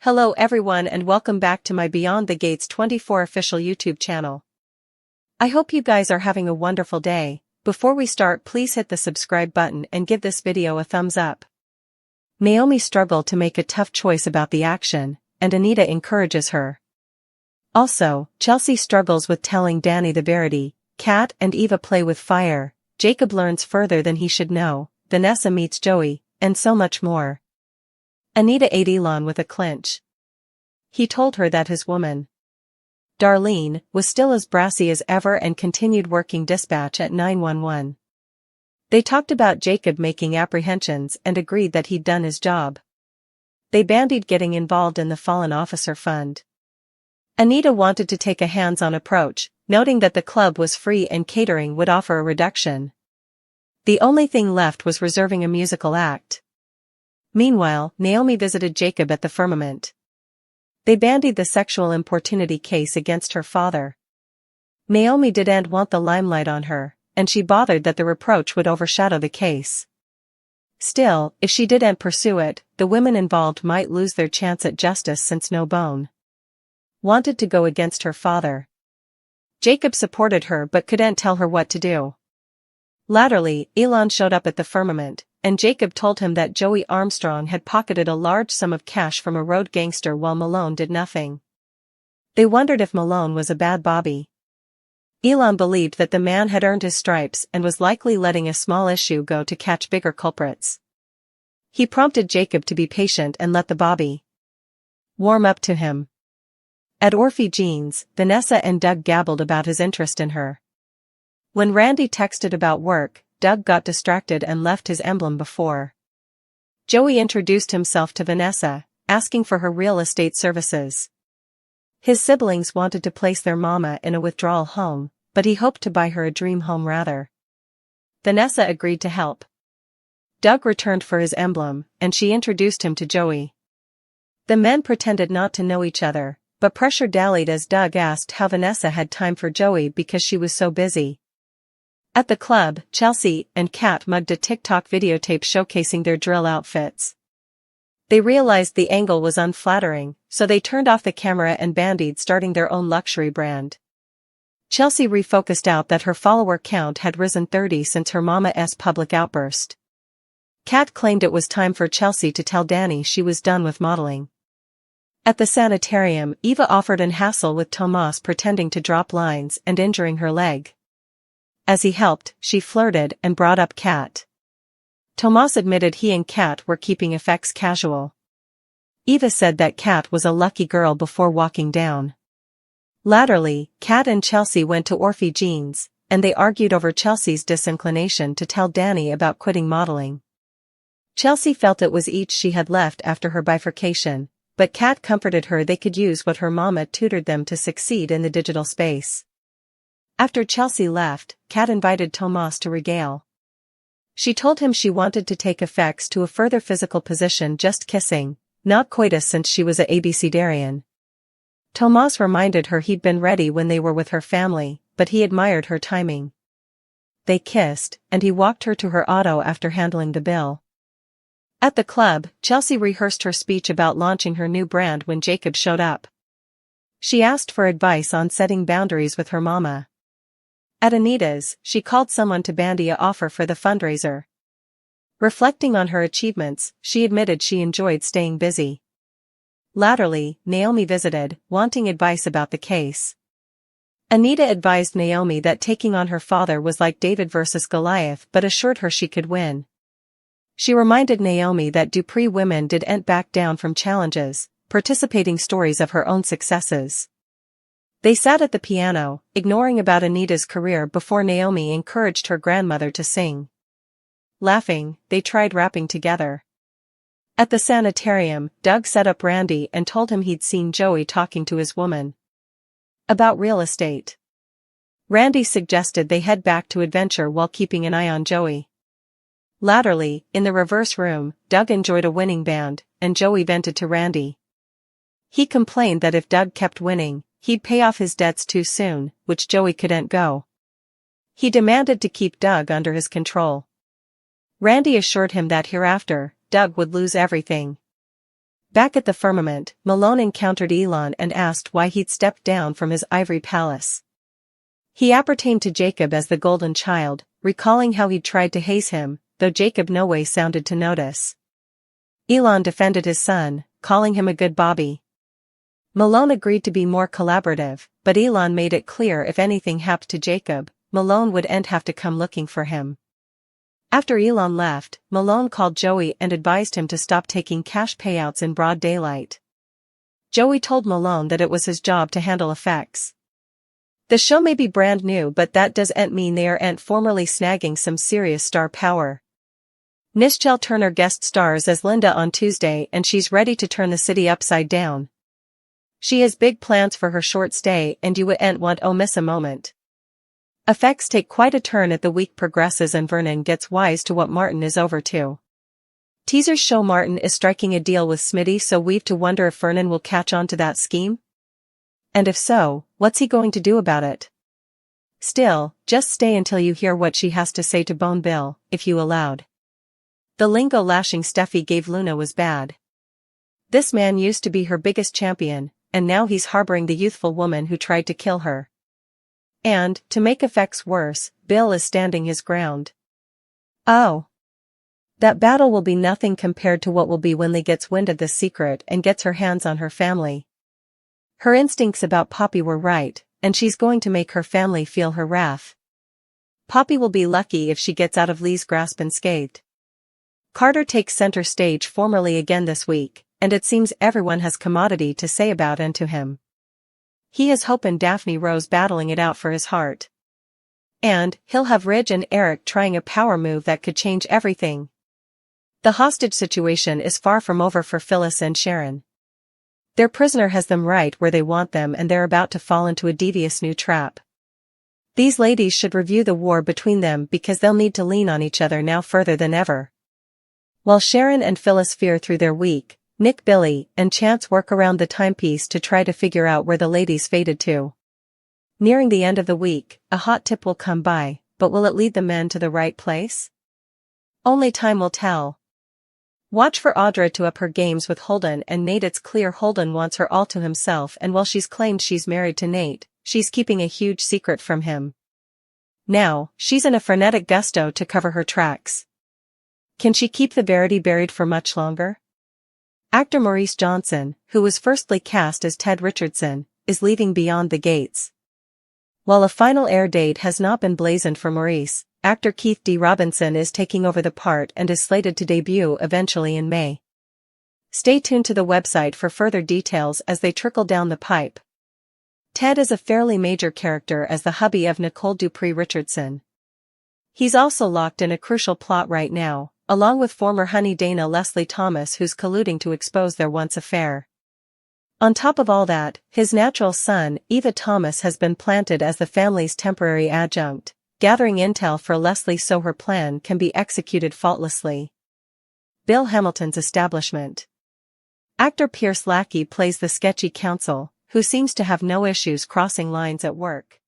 Hello everyone and welcome back to my Beyond the Gates 24 official YouTube channel. I hope you guys are having a wonderful day. Before we start, please hit the subscribe button and give this video a thumbs up. Naomi struggled to make a tough choice about the action, and Anita encourages her. Also, Chelsea struggles with telling Danny the verity. Kat and Eva play with fire. Jacob learns further than he should know. Vanessa meets Joey, and so much more. Anita ate Elon with a clinch. He told her that his woman, Darlene, was still as brassy as ever and continued working dispatch at 911. They talked about Jacob making apprehensions and agreed that he'd done his job. They bandied getting involved in the fallen officer fund. Anita wanted to take a hands-on approach, noting that the club was free and catering would offer a reduction. The only thing left was reserving a musical act. Meanwhile, Naomi visited Jacob at the firmament. They bandied the sexual importunity case against her father. Naomi didn't want the limelight on her, and she bothered that the reproach would overshadow the case. Still, if she didn't pursue it, the women involved might lose their chance at justice since No Bone wanted to go against her father. Jacob supported her but couldn't tell her what to do. Latterly, Elon showed up at the firmament, and Jacob told him that Joey Armstrong had pocketed a large sum of cash from a road gangster while Malone did nothing. They wondered if Malone was a bad Bobby. Elon believed that the man had earned his stripes and was likely letting a small issue go to catch bigger culprits. He prompted Jacob to be patient and let the Bobby warm up to him. At Orphe Jean's, Vanessa and Doug gabbled about his interest in her. When Randy texted about work, Doug got distracted and left his emblem before. Joey introduced himself to Vanessa, asking for her real estate services. His siblings wanted to place their mama in a withdrawal home, but he hoped to buy her a dream home rather. Vanessa agreed to help. Doug returned for his emblem, and she introduced him to Joey. The men pretended not to know each other, but pressure dallied as Doug asked how Vanessa had time for Joey because she was so busy. At the club, Chelsea and Kat mugged a TikTok videotape showcasing their drill outfits. They realized the angle was unflattering, so they turned off the camera and bandied starting their own luxury brand. Chelsea refocused out that her follower count had risen 30 since her mama's public outburst. Kat claimed it was time for Chelsea to tell Danny she was done with modeling. At the sanitarium, Eva offered an hassle with Tomas pretending to drop lines and injuring her leg. As he helped, she flirted and brought up Kat. Tomas admitted he and Kat were keeping effects casual. Eva said that Kat was a lucky girl before walking down. Latterly, Kat and Chelsea went to Orphe Jean's, and they argued over Chelsea's disinclination to tell Danny about quitting modeling. Chelsea felt it was each she had left after her bifurcation, but Kat comforted her they could use what her mama tutored them to succeed in the digital space. After Chelsea left, Kat invited Tomas to regale. She told him she wanted to take effects to a further physical position, just kissing, not coitus, since she was a abecedarian. Tomas reminded her he'd been ready when they were with her family, but he admired her timing. They kissed, and he walked her to her auto after handling the bill. At the club, Chelsea rehearsed her speech about launching her new brand when Jacob showed up. She asked for advice on setting boundaries with her mama. At Anita's, she called someone to bandy an offer for the fundraiser. Reflecting on her achievements, she admitted she enjoyed staying busy. Latterly, Naomi visited, wanting advice about the case. Anita advised Naomi that taking on her father was like David versus Goliath, but assured her she could win. She reminded Naomi that Dupree women didn't back down from challenges, participating stories of her own successes. They sat at the piano, ignoring about Anita's career before Naomi encouraged her grandmother to sing. Laughing, they tried rapping together. At the sanitarium, Doug set up Randy and told him he'd seen Joey talking to his woman about real estate. Randy suggested they head back to Adventure while keeping an eye on Joey. Latterly, in the reverse room, Doug enjoyed a winning band, and Joey vented to Randy. He complained that if Doug kept winning, he'd pay off his debts too soon, which Joey couldn't go. He demanded to keep Doug under his control. Randy assured him that hereafter, Doug would lose everything. Back at the firmament, Malone encountered Elon and asked why he'd stepped down from his ivory palace. He appertained to Jacob as the golden child, recalling how he'd tried to haze him, though Jacob no way sounded to notice. Elon defended his son, calling him a good Bobby. Malone agreed to be more collaborative, but Elon made it clear if anything happened to Jacob, Malone would have to come looking for him. After Elon left, Malone called Joey and advised him to stop taking cash payouts in broad daylight. Joey told Malone that it was his job to handle effects. The show may be brand new, but that doesn't mean they aren't formally snagging some serious star power. Nischelle Turner guest stars as Linda on Tuesday, and she's ready to turn the city upside down. She has big plans for her short stay, and you wouldn't want to miss a moment. Effects take quite a turn as the week progresses and Vernon gets wise to what Martin is over to. Teasers show Martin is striking a deal with Smitty, so we've to wonder if Vernon will catch on to that scheme. And if so, what's he going to do about it? Still, just stay until you hear what she has to say to Bone Bill, if you allowed. The lingo lashing Steffi gave Luna was bad. This man used to be her biggest champion, and now he's harboring the youthful woman who tried to kill her. And, to make effects worse, Bill is standing his ground. Oh. That battle will be nothing compared to what will be when Lee gets wind of this secret and gets her hands on her family. Her instincts about Poppy were right, and she's going to make her family feel her wrath. Poppy will be lucky if she gets out of Lee's grasp unscathed. Carter takes center stage formally again this week, and it seems everyone has commodity to say about and to him. He has Hope and Daphne Rose battling it out for his heart. And he'll have Ridge and Eric trying a power move that could change everything. The hostage situation is far from over for Phyllis and Sharon. Their prisoner has them right where they want them, and they're about to fall into a devious new trap. These ladies should review the war between them, because they'll need to lean on each other now further than ever. While Sharon and Phyllis fear through their week, Nick, Billy, and Chance work around the timepiece to try to figure out where the ladies faded to. Nearing the end of the week, a hot tip will come by, but will it lead the men to the right place? Only time will tell. Watch for Audra to up her games with Holden and Nate. It's clear Holden wants her all to himself, and while she's claimed she's married to Nate, she's keeping a huge secret from him. Now, she's in a frenetic gusto to cover her tracks. Can she keep the verity buried for much longer? Actor Maurice Johnson, who was firstly cast as Ted Richardson, is leaving Beyond the Gates. While a final air date has not been blazoned for Maurice, actor Keith D. Robinson is taking over the part and is slated to debut eventually in May. Stay tuned to the website for further details as they trickle down the pipe. Ted is a fairly major character as the hubby of Nicole Dupree Richardson. He's also locked in a crucial plot right now, along with former honey Dana Leslie Thomas, who's colluding to expose their once affair. On top of all that, his natural son, Eva Thomas, has been planted as the family's temporary adjunct, gathering intel for Leslie so her plan can be executed faultlessly. Bill Hamilton's establishment. Actor Pierce Lackey plays the sketchy counsel, who seems to have no issues crossing lines at work.